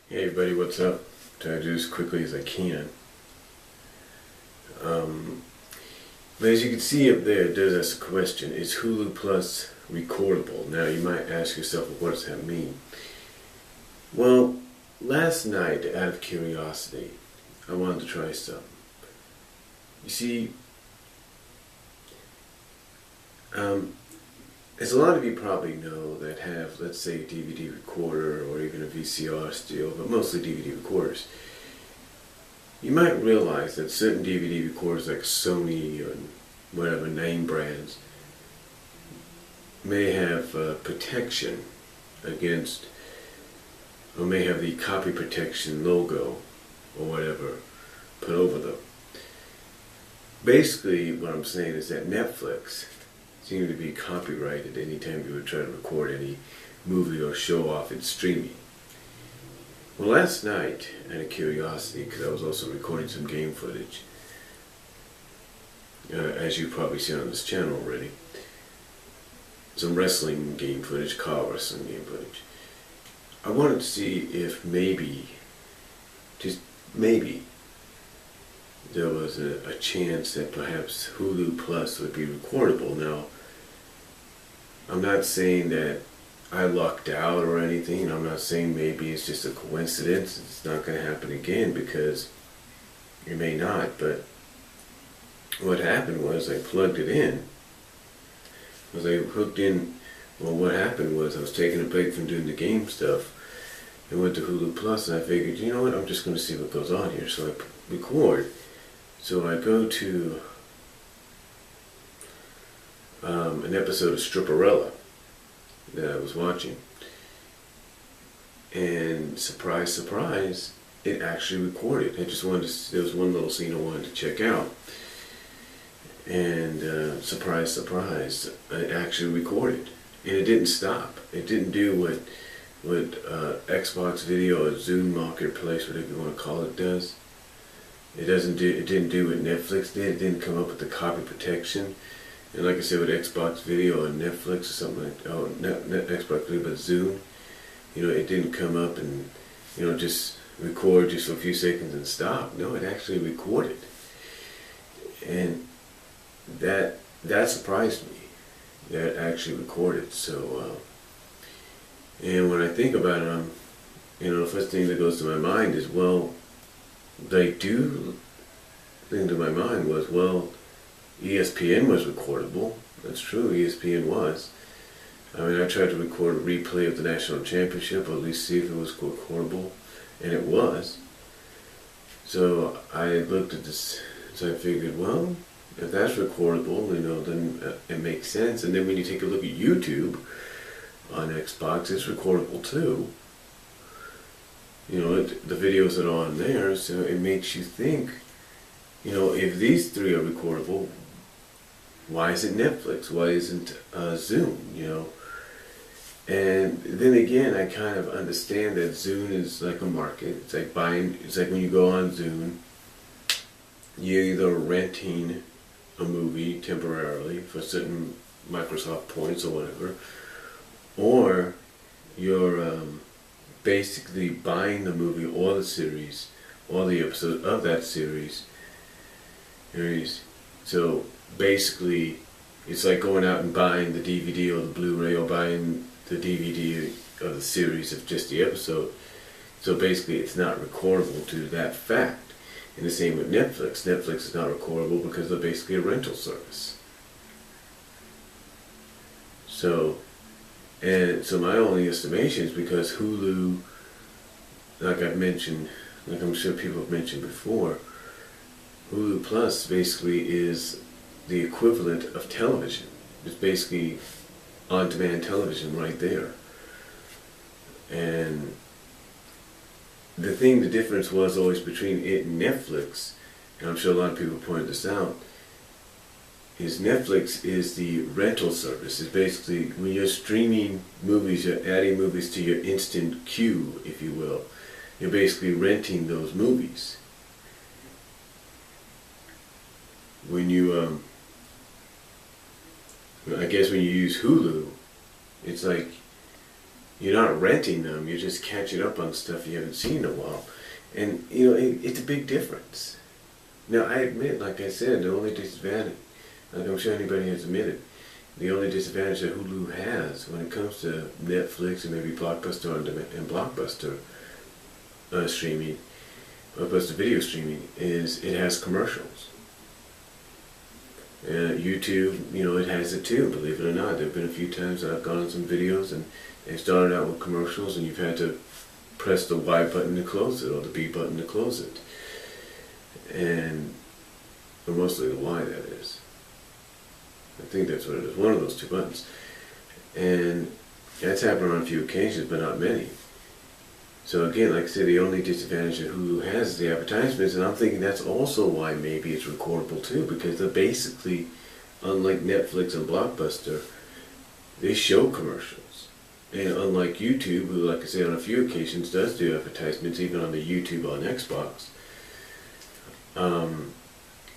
Hey everybody, what's up? Try to do this as quickly as I can. But as you can see up there, it does ask a question. Is Hulu Plus recordable? Now you might ask yourself, well, what does that mean? Well, last night, out of curiosity, I wanted to try something. You see, as a lot of you probably know that have, let's say, a DVD recorder or even a VCR still, but mostly DVD recorders, you might realize that certain DVD recorders like Sony or whatever name brands may have protection against, or may have the copy protection logo or whatever put over them. Basically, what I'm saying is that Netflix seems to be copyrighted anytime you would try to record any movie or show off its streaming. Well, last night, out of curiosity, because I was also recording some game footage, as you've probably seen on this channel already, some wrestling game footage, car wrestling game footage. I wanted to see if maybe, just maybe, there was a chance that perhaps Hulu Plus would be recordable. Now, I'm not saying that I lucked out or anything. I'm not saying maybe it's just a coincidence. It's not going to happen again, because it may not. But what happened was I plugged it in. Was I hooked in? Well, what happened was I was taking a break from doing the game stuff and went to Hulu Plus, and I figured, you know what, I'm just going to see what goes on here. So I record. So I go to an episode of Stripperella that I was watching, and surprise, surprise, it actually recorded. I just wanted to, there was one little scene I wanted to check out, and surprise, surprise, it actually recorded, and it didn't stop. It didn't do what Xbox Video or Zoom Marketplace, whatever you want to call it, does. It didn't do what Netflix did. It didn't come up with the copy protection. And like I said, with Xbox Video or Netflix or something like, not Xbox Video, but Zoom, it didn't come up and, just record just for a few seconds and stop. No, it actually recorded. And that surprised me. That it actually recorded. So, and when I think about it, the first thing that goes to my mind is, well, thing to my mind was, well, ESPN was recordable. That's true, ESPN was. I mean, I tried to record a replay of the national championship, or at least see if it was recordable, and it was. So I looked at this, so I figured, well, if that's recordable, then it makes sense. And then when you take a look at YouTube on Xbox, it's recordable too. The videos that are on there, so it makes you think, if these three are recordable, why isn't Netflix? Why isn't Zoom? And then again, I kind of understand that Zoom is like a market. It's like when you go on Zoom, you're either renting a movie temporarily for certain Microsoft points or whatever, or you're basically buying the movie or the series or the episode of that series. So basically, it's like going out and buying the DVD or the Blu-ray, or buying the DVD of the series of just the episode. So basically, it's not recordable due to that fact. And the same with Netflix. Netflix is not recordable because they're basically a rental service. So my only estimation is because Hulu, like I've mentioned, like I'm sure people have mentioned before, Hulu Plus basically is the equivalent of television. It's basically on-demand television right there. And the difference was always between it and Netflix, and I'm sure a lot of people pointed this out, is Netflix is the rental service. It's basically, when you're streaming movies, you're adding movies to your instant queue, if you will. You're basically renting those movies. When you, I guess when you use Hulu, it's like You're not renting them, you're just catching up on stuff you haven't seen in a while. And, you know, it's a big difference. Now, I admit, like I said, the only disadvantage, like I'm sure anybody has admitted, the only disadvantage that Hulu has when it comes to Netflix and maybe Blockbuster and Blockbuster streaming, Blockbuster video streaming, is it has commercials. YouTube, you know, it has it too, believe it or not. There have been a few times that I've gone on some videos and they started out with commercials and you've had to press the Y button to close it or the B button to close it. And, or mostly the Y, that is. I think that's what it is, one of those two buttons. And that's happened on a few occasions, but not many. So again, like I said, the only disadvantage that Hulu has is the advertisements, and I'm thinking that's also why maybe it's recordable too, because they're basically, unlike Netflix and Blockbuster, they show commercials. And unlike YouTube, who, like I said, on a few occasions does do advertisements, even on the YouTube on Xbox,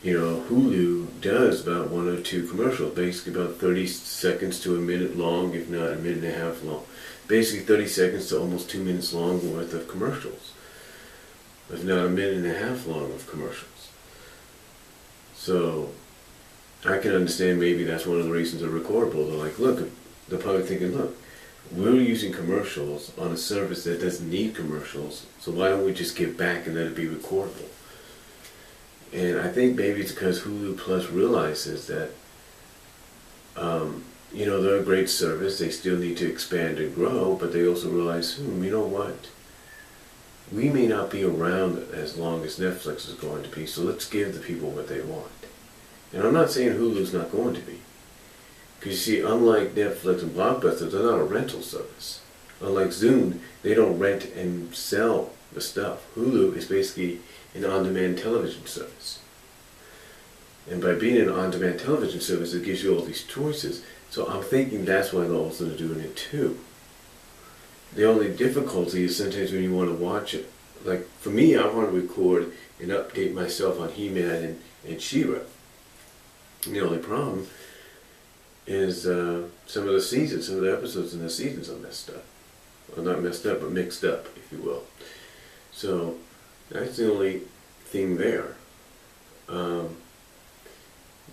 you know, Hulu does about one or two commercials, basically about 30 seconds to a minute long, if not a minute and a half long. Basically 30 seconds to almost 2 minutes long worth of commercials, if not a minute and a half long of commercials. So I can understand maybe that's one of the reasons they're recordable. They're like, look, they're probably thinking, look, we're using commercials on a service that doesn't need commercials, so why don't we just give back and let it be recordable? And I think maybe it's because Hulu Plus realizes that, you know, they're a great service, they still need to expand and grow, but they also realize, you know what? We may not be around as long as Netflix is going to be, so let's give the people what they want. And I'm not saying Hulu's not going to be. Because you see, unlike Netflix and Blockbuster, they're not a rental service. Unlike Zoom, they don't rent and sell the stuff. Hulu is basically an on-demand television service. And by being an on-demand television service, it gives you all these choices. So I'm thinking that's why they're also doing it too. The only difficulty is sometimes when you want to watch it. Like for me, I want to record and update myself on He-Man and She-Ra. The only problem is some of the seasons, some of the episodes in the seasons are messed up. Well, not messed up, but mixed up, if you will. So that's the only thing there.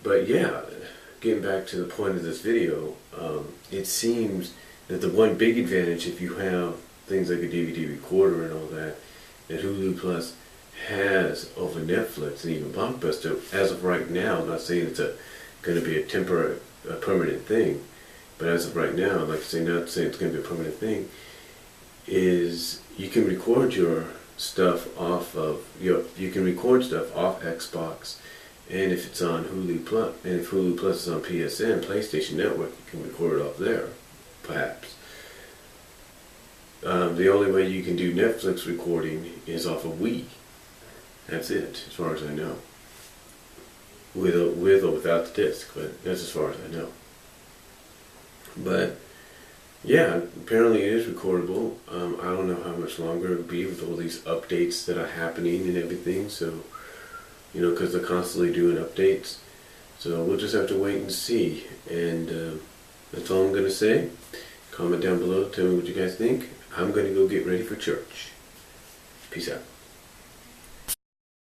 But yeah, getting back to the point of this video, it seems that the one big advantage, if you have things like a DVD recorder and all that, that Hulu Plus has over Netflix and even Blockbuster, as of right now, I'm not saying it's going to be a permanent thing, but as of right now, like I say, not saying it's going to be a permanent thing, is you can record your stuff off of you can record stuff off Xbox, and if it's on Hulu Plus, and if Hulu Plus is on PSN, PlayStation Network, you can record it off there, perhaps. The only way you can do Netflix recording is off of Wii. That's it, as far as I know. With or without the disc, but that's as far as I know. But yeah, apparently it is recordable. I don't know how much longer it'll be with all these updates that are happening and everything. So, you know, because they're constantly doing updates. So we'll just have to wait and see. And that's all I'm going to say. Comment down below, tell me what you guys think. I'm going to go get ready for church. Peace out.